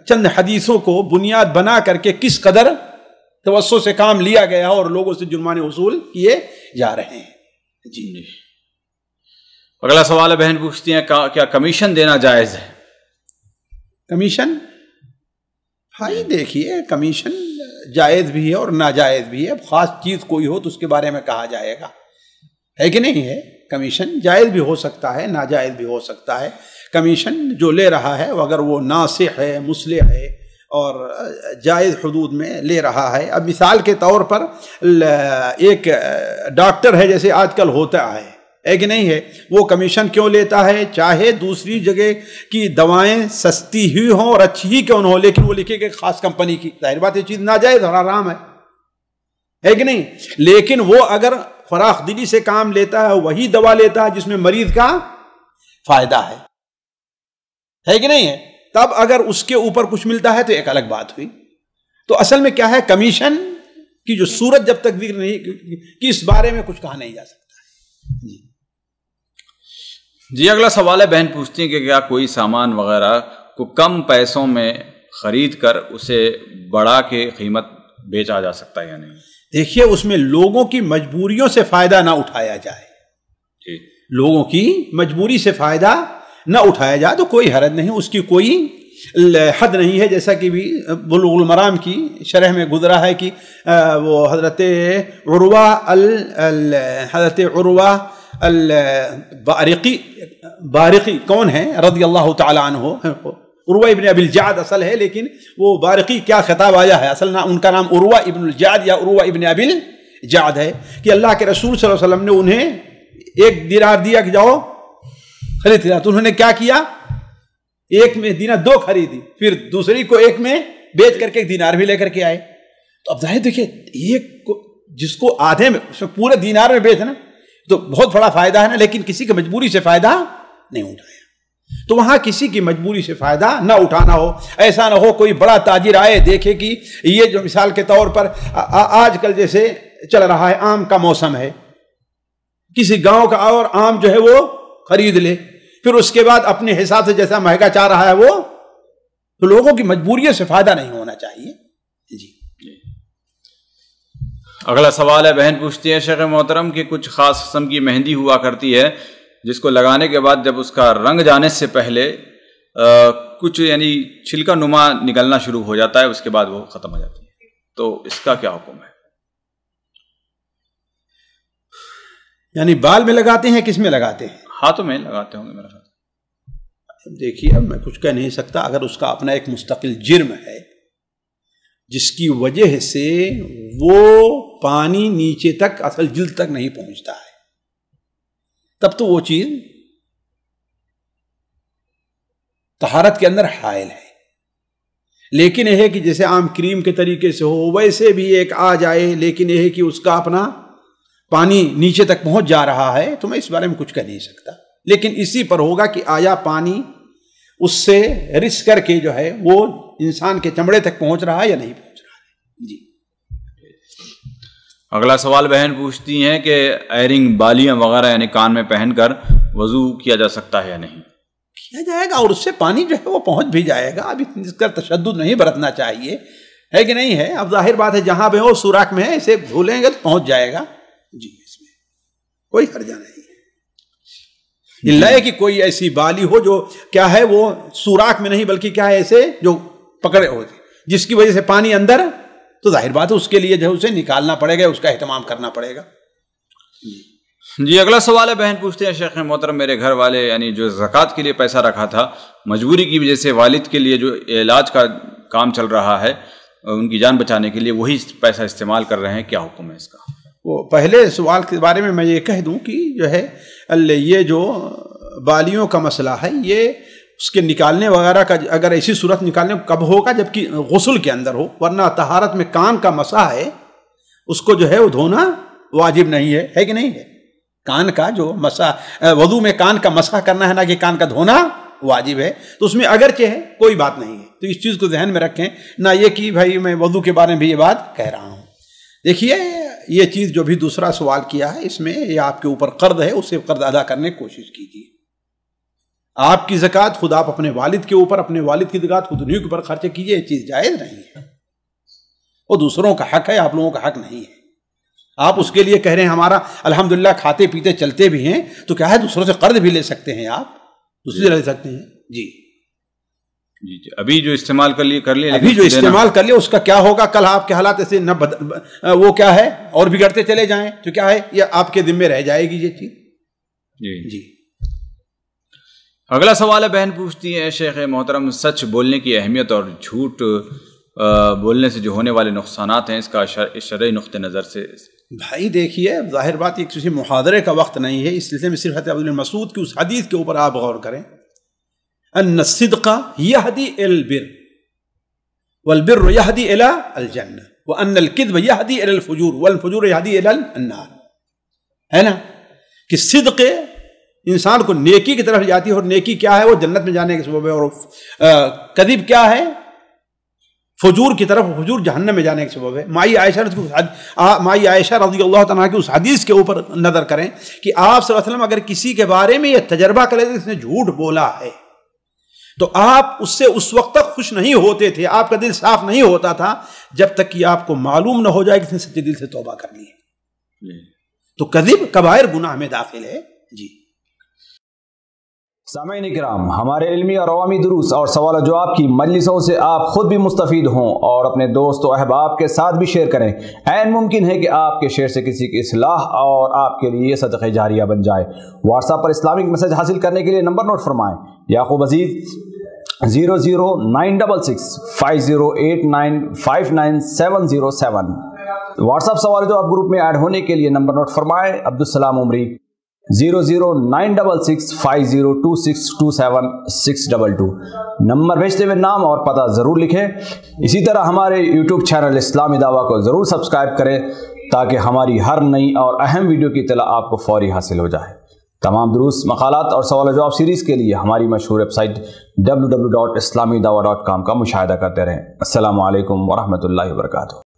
چند حدیثوں کو بنیاد بنا کر کے کس قدر توسع سے کام لیا گیا اور لوگوں سے جرمانے وصول کیے جا رہے ہیں۔ جی، اگلا سوال ہے، بہن پوچھتی ہیں کیا کمیشن دینا جائز ہے؟ کمیشن، بھائی دیکھیے، کمیشن جائز بھی ہے اور ناجائز بھی ہے۔ اب خاص چیز کوئی ہو تو اس کے بارے میں کہا جائے گا، ہے کہ نہیں ہے؟ کمیشن جائز بھی ہو سکتا ہے، ناجائز بھی ہو سکتا ہے۔ کمیشن جو لے رہا ہے اگر وہ ناصح ہے، مصلح ہے اور جائز حدود میں لے رہا ہے، اب مثال کے طور پر ایک ڈاکٹر ہے جیسے آج کل ہوتا ہے کہ نہیں ہے، وہ کمیشن کیوں لیتا ہے؟ چاہے دوسری جگہ کی دوائیں سستی ہی ہوں اور اچھی ہی کیوں نہ ہو، لیکن وہ لکھے کہ خاص کمپنی کی، ظاہر بات یہ چیز ناجائز اور حرام ہے کہ نہیں؟ لیکن وہ اگر فراخ دلی سے کام لیتا ہے، وہی دوا لیتا ہے جس میں مریض کا فائدہ ہے کہ نہیں ہے، تب اگر اس کے اوپر کچھ ملتا ہے تو ایک الگ بات ہوئی۔ تو اصل میں کیا ہے، کمیشن کی جو صورت جب تک ذکر نہیں کہ اس بارے میں کچھ کہا نہیں جا سکتا۔ جی، اگلا سوال ہے، بہن پوچھتی ہیں کہ کیا کوئی سامان وغیرہ کو کم پیسوں میں خرید کر اسے بڑھا کے قیمت بیچا جا سکتا ہے یا نہیں؟ دیکھیے اس میں لوگوں کی مجبوریوں سے فائدہ نہ اٹھایا جائے، لوگوں کی مجبوری سے فائدہ نہ اٹھایا جائے تو کوئی حرج نہیں، اس کی کوئی حد نہیں ہے، جیسا کہ بھی بلوغ المرام کی شرح میں گزرا ہے کہ وہ حضرت عروہ بارقی کون ہیں رضی اللہ تعالی عنہ، عروہ ابن ابی الجعد اصل ہے، لیکن وہ بارقی کیا خطاب آیا ہے، اصل ان کا نام عروہ ابن الجعد یا عروہ ابن ابی الجعد ہے، کہ اللہ کے رسول صلی اللہ علیہ وسلم نے انہیں 1 دینار دیا کہ جاؤ خرید لیا، تو انہوں نے کیا کیا، 1 میں دینار 2 خریدی، پھر دوسری کو 1 میں بیچ کر کے 1 دینار بھی لے کر کے آئے۔ تو اب ظاہر دیکھیے ایک جس کو آدھے میں اس میں پورے دینار میں بیچنا تو بہت بڑا فائدہ ہے نا، لیکن کسی کی مجبوری سے فائدہ نہیں اٹھایا، تو وہاں کسی کی مجبوری سے فائدہ نہ اٹھانا ہو۔ ایسا نہ ہو کوئی بڑا تاجر آئے دیکھے کہ یہ جو مثال کے طور پر آج کل جیسے چل رہا ہے آم کا موسم ہے، کسی گاؤں کا اور آم جو ہے وہ خرید لے، پھر اس کے بعد اپنے حساب سے جیسا مہنگا چاہ رہا ہے وہ، تو لوگوں کی مجبوریوں سے فائدہ نہیں ہونا چاہیے۔ جی اگلا سوال ہے، بہن پوچھتی ہے شیخ محترم کہ کچھ خاص قسم کی مہندی ہوا کرتی ہے جس کو لگانے کے بعد جب اس کا رنگ جانے سے پہلے کچھ یعنی چھلکا نما نکلنا شروع ہو جاتا ہے، اس کے بعد وہ ختم ہو جاتی ہے، تو اس کا کیا حکم ہے؟ یعنی بال میں لگاتے ہیں، کس میں لگاتے ہیں؟ ہاتھوں میں لگاتے ہوں گے میرا خیال۔ دیکھیے اب میں کچھ کہہ نہیں سکتا، اگر اس کا اپنا ایک مستقل جرم ہے جس کی وجہ سے وہ پانی نیچے تک اصل جلد تک نہیں پہنچتا ہے، تب تو وہ چیز طہارت کے اندر حائل ہے، لیکن یہ ہے کہ جیسے عام کریم کے طریقے سے ہو ویسے بھی ایک آ جائے، لیکن یہ ہے کہ اس کا اپنا پانی نیچے تک پہنچ جا رہا ہے، تو میں اس بارے میں کچھ کہہ نہیں سکتا، لیکن اسی پر ہوگا کہ آیا پانی اس سے رس کر کے جو ہے وہ انسان کے چمڑے تک پہنچ رہا ہے یا نہیں پہنچ رہا ہے۔ جی اگلا سوال بہن پوچھتی ہیں کہ ایئرنگ بالیاں وغیرہ یعنی کان میں پہن کر وضو کیا جا سکتا ہے یا نہیں؟ کیا جائے گا، اور اس سے پانی جو ہے وہ پہنچ بھی جائے گا، اب اس کا تشدد نہیں برتنا چاہیے، ہے کہ نہیں ہے؟ اب ظاہر بات ہے جہاں پہ ہو سوراخ میں ہے، اسے بھولیں گے تو پہنچ جائے گا، جی اس میں کوئی حرجہ نہیں ہے، اللہ ہے کہ کوئی ایسی بالی ہو جو کیا ہے وہ سوراخ میں نہیں بلکہ کیا ہے ایسے جو پکڑے ہو جس کی وجہ سے پانی اندر، تو ظاہر بات ہے اس کے لیے جو اسے نکالنا پڑے گا، اس کا اہتمام کرنا پڑے گا۔ جی اگلا سوال ہے، بہن پوچھتے ہیں شیخ محترم میرے گھر والے یعنی جو زکوٰۃ کے لیے پیسہ رکھا تھا، مجبوری کی وجہ سے والد کے لیے جو علاج کا کام چل رہا ہے ان کی جان بچانے کے لیے وہی پیسہ استعمال کر رہے ہیں، کیا حکم ہے اس کا؟ وہ پہلے سوال کے بارے میں میں یہ کہہ دوں کہ جو ہے یہ جو بالیوں کا مسئلہ ہے یہ اس کے نکالنے وغیرہ کا اگر ایسی صورت نکالنے کب ہوگا جبکہ غسل کے اندر ہو، ورنہ طہارت میں کان کا مسح ہے اس کو جو ہے وہ دھونا واجب نہیں ہے کہ نہیں ہے؟ کان کا جو مسح وضو میں کان کا مسح کرنا ہے، نہ کہ کان کا دھونا واجب ہے، تو اس میں اگرچہ ہے کوئی بات نہیں ہے، تو اس چیز کو ذہن میں رکھیں، نہ یہ کہ بھائی میں وضو کے بارے میں بھی یہ بات کہہ رہا ہوں۔ دیکھیے یہ چیز جو بھی دوسرا سوال کیا ہے اس میں یہ آپ کے اوپر قرض ہے، اس سے قرض ادا کرنے کی کوشش کیجیے۔ آپ کی زکوٰۃ خود آپ اپنے والد کے اوپر، اپنے والد کی زکوٰۃ خود انہیں کے اوپر خرچ کیجیے، یہ چیز جائز نہیں ہے، وہ دوسروں کا حق ہے، آپ لوگوں کا حق نہیں ہے۔ آپ اس کے لیے کہہ رہے ہیں ہمارا الحمدللہ کھاتے پیتے چلتے بھی ہیں، تو کیا ہے دوسروں سے قرض بھی لے سکتے ہیں، آپ دوسری لے سکتے ہیں۔ جی جی جی ابھی جو استعمال کر لیے ابھی جو استعمال کر لیا اس کا کیا ہوگا، کل آپ کے حالات ایسے وہ کیا ہے اور بگڑتے چلے جائیں تو کیا ہے یہ آپ کے ذمے رہ جائے گی یہ چیز۔ جی جی اگلا سوال ہے، بہن پوچھتی ہے شیخ محترم سچ بولنے کی اہمیت اور جھوٹ بولنے سے جو ہونے والے نقصانات ہیں اس کا شرعی نقطہ نظر سے۔ بھائی دیکھیے ظاہر بات یہ کسی محاضرے کا وقت نہیں ہے، اس سلسلے میں صرف حضرت ابن مسعود کی اس حدیث کے اوپر آپ غور کریں، ان الصدق یہدی الی البر والبر یہدی الی الجنہ وان الکذب یہدی الی الفجور والفجور یہدی الی النار، ہے نا کہ صدق انسان کو نیکی کی طرف جاتی ہے، اور نیکی کیا ہے وہ جنت میں جانے کے سبب ہے، اور کذب کیا ہے فجور کی طرف، فجور جہنم میں جانے کے سبب ہے۔ مائی عائشہ رضی اللہ تعالیٰ کی اس حدیث کے اوپر نظر کریں کہ آپ صلی اللہ علیہ وسلم اگر کسی کے بارے میں یہ تجربہ کرے تو اس نے جھوٹ بولا ہے تو آپ اس سے اس وقت تک خوش نہیں ہوتے تھے، آپ کا دل صاف نہیں ہوتا تھا جب تک کہ آپ کو معلوم نہ ہو جائے کہ اس نے سچے دل سے توبہ کرنی ہے۔ تو کذب کبائر گناہ میں داخل ہے۔ جی سامعین کرام، ہمارے علمی اور عوامی دروس اور سوال و جواب کی مجلسوں سے آپ خود بھی مستفید ہوں اور اپنے دوست و احباب کے ساتھ بھی شیئر کریں۔ عین ممکن ہے کہ آپ کے شیئر سے کسی کی اصلاح اور آپ کے لیے صدقہ جاریہ بن جائے۔ واٹس ایپ پر اسلامک میسج حاصل کرنے کے لیے نمبر نوٹ فرمائیں: یعقوب عزیز 00966 5089590707۔ واٹس ایپ سوال جو آپ گروپ میں ایڈ ہونے کے لیے نمبر نوٹ فرمائیں: عبدالسلام عمری 00966 502627 نمبر بھیجتے ہوئے نام اور پتہ ضرور لکھیں۔ اسی طرح ہمارے یوٹیوب چینل اسلامی دعویٰ کو ضرور سبسکرائب کریں تاکہ ہماری ہر نئی اور اہم ویڈیو کی اطلاع آپ کو فوری حاصل ہو جائے۔ تمام دروس، مقالات اور سوال و جواب سیریز کے لیے ہماری مشہور ویب سائٹ www.islamidawah.com کا مشاہدہ کرتے رہیں۔ السلام علیکم ورحمۃ اللہ وبرکاتہ۔